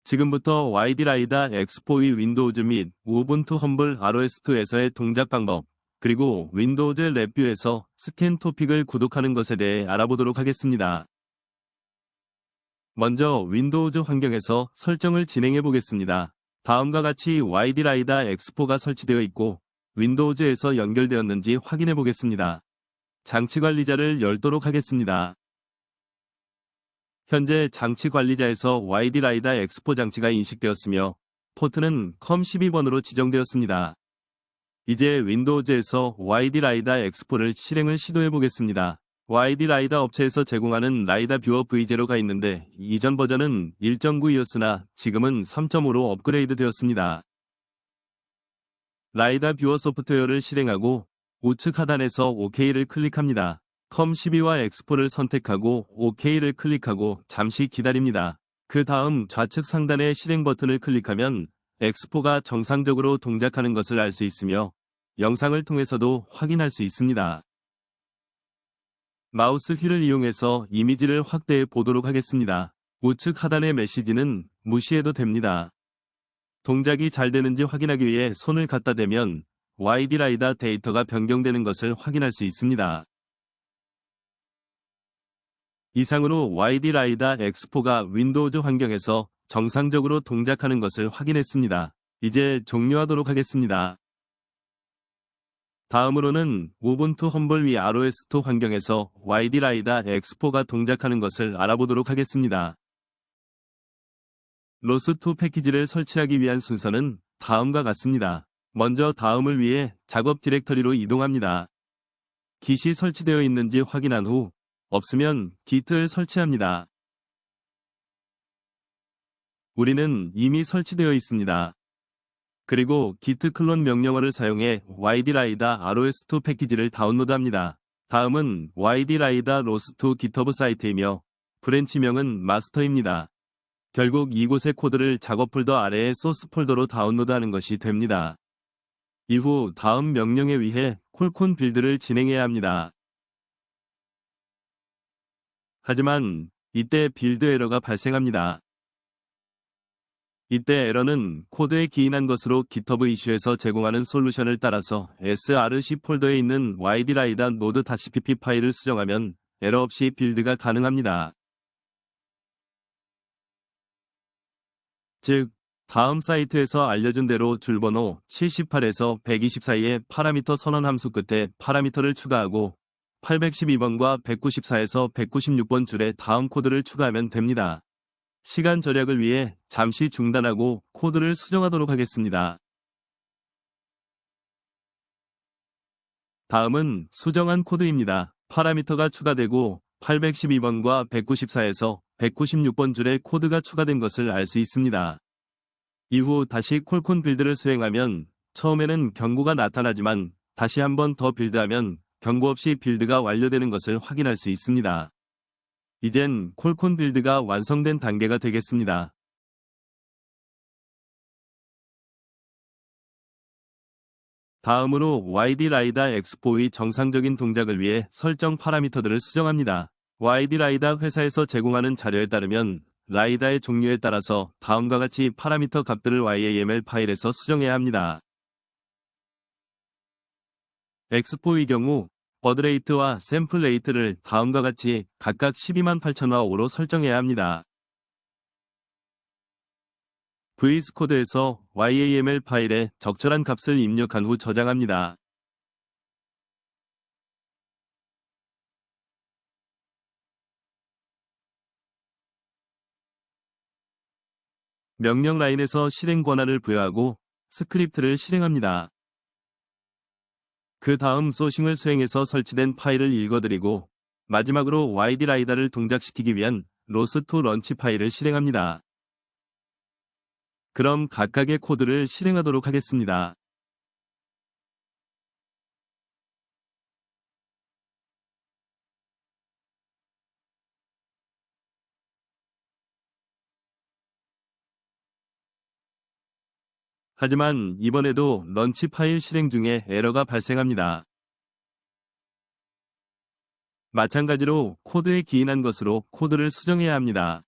지금부터 YD 라이다 X4의 윈도우즈 및 우분투 험블 ROS2에서의 동작 방법, 그리고 윈도우즈 랩뷰에서 스캔 토픽을 구독하는 것에 대해 알아보도록 하겠습니다. 먼저 윈도우즈 환경에서 설정을 진행해 보겠습니다. 다음과 같이 YD 라이다 X4가 설치되어 있고 윈도우즈에서 연결되었는지 확인해 보겠습니다. 장치 관리자를 열도록 하겠습니다. 현재 장치 관리자에서 YD 라이다 X4 장치가 인식되었으며 포트는 COM12번으로 지정되었습니다. 이제 윈도우즈에서 YD 라이다 X4를 실행을 시도해 보겠습니다. YD 라이다 업체에서 제공하는 라이다 뷰어 V0가 있는데 이전 버전은 1.9이었으나 지금은 3.5로 업그레이드 되었습니다. 라이다 뷰어 소프트웨어를 실행하고 우측 하단에서 OK를 클릭합니다. COM12와 X4를 선택하고 OK를 클릭하고 잠시 기다립니다. 그 다음 좌측 상단의 실행 버튼을 클릭하면 X4가 정상적으로 동작하는 것을 알 수 있으며 영상을 통해서도 확인할 수 있습니다. 마우스 휠을 이용해서 이미지를 확대해 보도록 하겠습니다. 우측 하단의 메시지는 무시해도 됩니다. 동작이 잘 되는지 확인하기 위해 손을 갖다 대면 YD 라이다 데이터가 변경되는 것을 확인할 수 있습니다. 이상으로 YD 라이다 X4가 윈도우즈 환경에서 정상적으로 동작하는 것을 확인했습니다. 이제 종료하도록 하겠습니다. 다음으로는 우분투 험블 위 ROS2 환경에서 YD 라이다 X4가 동작하는 것을 알아보도록 하겠습니다. 로스2 패키지를 설치하기 위한 순서는 다음과 같습니다. 먼저 다음을 위해 작업 디렉터리로 이동합니다. Git이 설치되어 있는지 확인한 후 없으면 Git을 설치합니다. 우리는 이미 설치되어 있습니다. 그리고 git 클론 명령어를 사용해 YD 라이다 ROS2 패키지를 다운로드합니다. 다음은 YD 라이다 로스2 GitHub 사이트이며 브랜치명은 마스터입니다. 결국 이곳의 코드를 작업 폴더 아래의 소스 폴더로 다운로드하는 것이 됩니다. 이후 다음 명령에 의해 콜콘 빌드를 진행해야 합니다. 하지만 이때 빌드 에러가 발생합니다. 이때 에러는 코드에 기인한 것으로 GitHub 이슈에서 제공하는 솔루션을 따라서 src 폴더에 있는 YD 라이다 node.pp 파일을 수정하면 에러 없이 빌드가 가능합니다. 즉, 다음 사이트에서 알려준 대로 줄번호 78에서 120 사이의 파라미터 선언 함수 끝에 파라미터를 추가하고 812번과 194에서 196번 줄에 다음 코드를 추가하면 됩니다. 시간 절약을 위해 잠시 중단하고 코드를 수정하도록 하겠습니다. 다음은 수정한 코드입니다. 파라미터가 추가되고 812번과 194에서 196번 줄에 코드가 추가된 것을 알 수 있습니다. 이후 다시 콜콘 빌드를 수행하면 처음에는 경고가 나타나지만 다시 한 번 더 빌드하면 경고 없이 빌드가 완료되는 것을 확인할 수 있습니다. 이젠 콜콘 빌드가 완성된 단계가 되겠습니다. 다음으로 YD 라이다 X4의 정상적인 동작을 위해 설정 파라미터들을 수정합니다. YD 라이다 회사에서 제공하는 자료에 따르면 라이다의 종류에 따라서 다음과 같이 파라미터 값들을 YAML 파일에서 수정해야 합니다. X4의 경우 버드레이트와 샘플 레이트를 다음과 같이 각각 128,000와 5로 설정해야 합니다. VS 코드에서 YAML 파일에 적절한 값을 입력한 후 저장합니다. 명령 라인에서 실행 권한을 부여하고 스크립트를 실행합니다. 그 다음 소싱을 수행해서 설치된 파일을 읽어드리고 마지막으로 YD 라이다를 동작시키기 위한 로스2 런치 파일을 실행합니다. 그럼 각각의 코드를 실행하도록 하겠습니다. 하지만 이번에도 런치 파일 실행 중에 에러가 발생합니다. 마찬가지로 코드에 기인한 것으로 코드를 수정해야 합니다.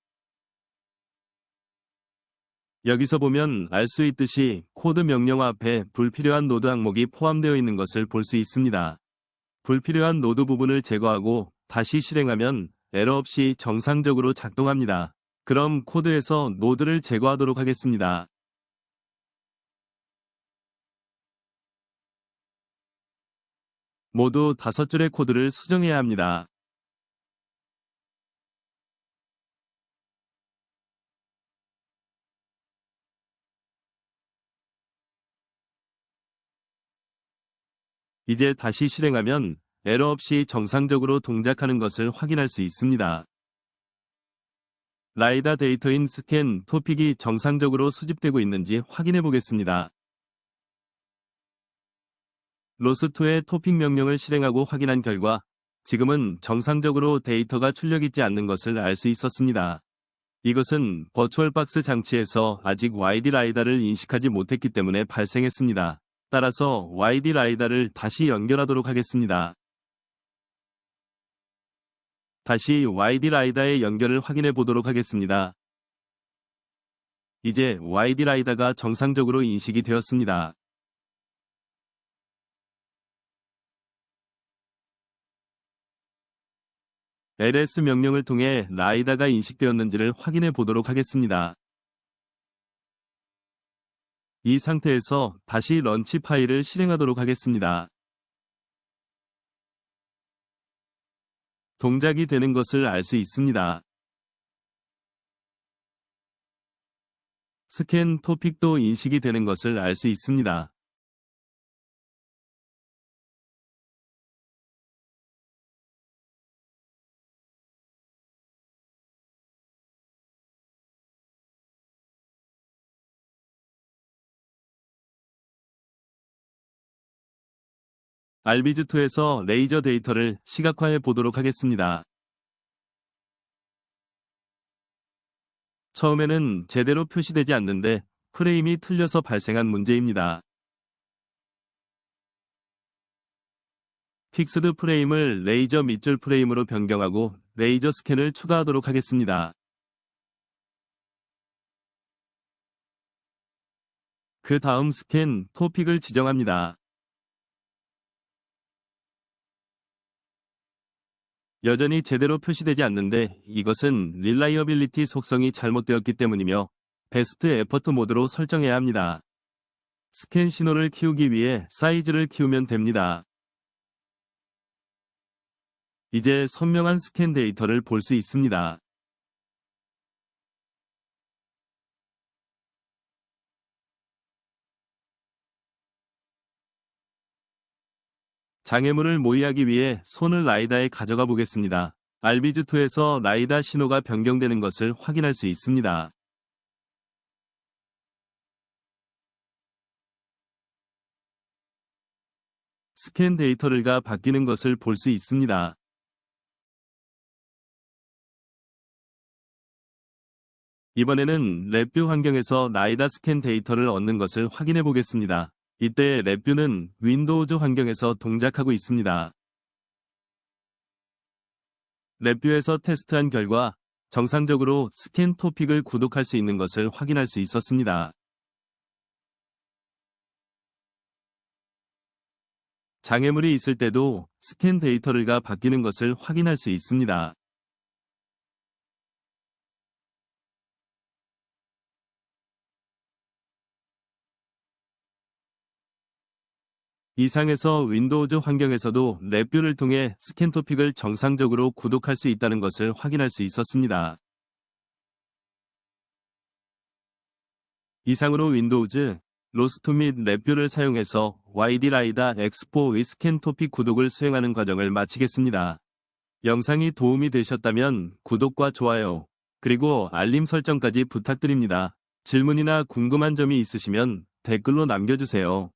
여기서 보면 알 수 있듯이 코드 명령 앞에 불필요한 노드 항목이 포함되어 있는 것을 볼 수 있습니다. 불필요한 노드 부분을 제거하고 다시 실행하면 에러 없이 정상적으로 작동합니다. 그럼 코드에서 노드를 제거하도록 하겠습니다. 모두 5줄의 코드를 수정해야 합니다. 이제 다시 실행하면 에러 없이 정상적으로 동작하는 것을 확인할 수 있습니다. 라이다 데이터인 스캔 토픽이 정상적으로 수집되고 있는지 확인해 보겠습니다. 로스2의 토픽 명령을 실행하고 확인한 결과 지금은 정상적으로 데이터가 출력있지 않는 것을 알 수 있었습니다. 이것은 버추얼박스 장치에서 아직 YD 라이다를 인식하지 못했기 때문에 발생했습니다. 따라서 YD 라이다를 다시 연결하도록 하겠습니다. 다시 YD 라이다의 연결을 확인해 보도록 하겠습니다. 이제 YD 라이다가 정상적으로 인식이 되었습니다. ls 명령을 통해 라이다가 인식되었는지를 확인해 보도록 하겠습니다. 이 상태에서 다시 런치 파일을 실행하도록 하겠습니다. 동작이 되는 것을 알 수 있습니다. 스캔 토픽도 인식이 되는 것을 알 수 있습니다. 알비즈2에서 레이저 데이터를 시각화해 보도록 하겠습니다. 처음에는 제대로 표시되지 않는데 프레임이 틀려서 발생한 문제입니다. 픽스드 프레임을 레이저 밑줄 프레임으로 변경하고 레이저 스캔을 추가하도록 하겠습니다. 그 다음 스캔 토픽을 지정합니다. 여전히 제대로 표시되지 않는데 이것은 릴라이어빌리티 속성이 잘못되었기 때문이며 베스트 에퍼트 모드로 설정해야 합니다. 스캔 신호를 키우기 위해 사이즈를 키우면 됩니다. 이제 선명한 스캔 데이터를 볼 수 있습니다. 장애물을 모의하기 위해 손을 라이다에 가져가 보겠습니다. 알비즈2에서 라이다 신호가 변경되는 것을 확인할 수 있습니다. 스캔 데이터가 바뀌는 것을 볼 수 있습니다. 이번에는 랩뷰 환경에서 라이다 스캔 데이터를 얻는 것을 확인해 보겠습니다. 이때 랩뷰는 윈도우즈 환경에서 동작하고 있습니다. 랩뷰에서 테스트한 결과 정상적으로 스캔 토픽을 구독할 수 있는 것을 확인할 수 있었습니다. 장애물이 있을 때도 스캔 데이터가 바뀌는 것을 확인할 수 있습니다. 이상에서 윈도우즈 환경에서도 랩뷰를 통해 스캔 토픽을 정상적으로 구독할 수 있다는 것을 확인할 수 있었습니다. 이상으로 윈도우즈, 로스트 및 랩뷰를 사용해서 YD 라이다 X4 의 스캔 토픽 구독을 수행하는 과정을 마치겠습니다. 영상이 도움이 되셨다면 구독과 좋아요, 그리고 알림 설정까지 부탁드립니다. 질문이나 궁금한 점이 있으시면 댓글로 남겨주세요.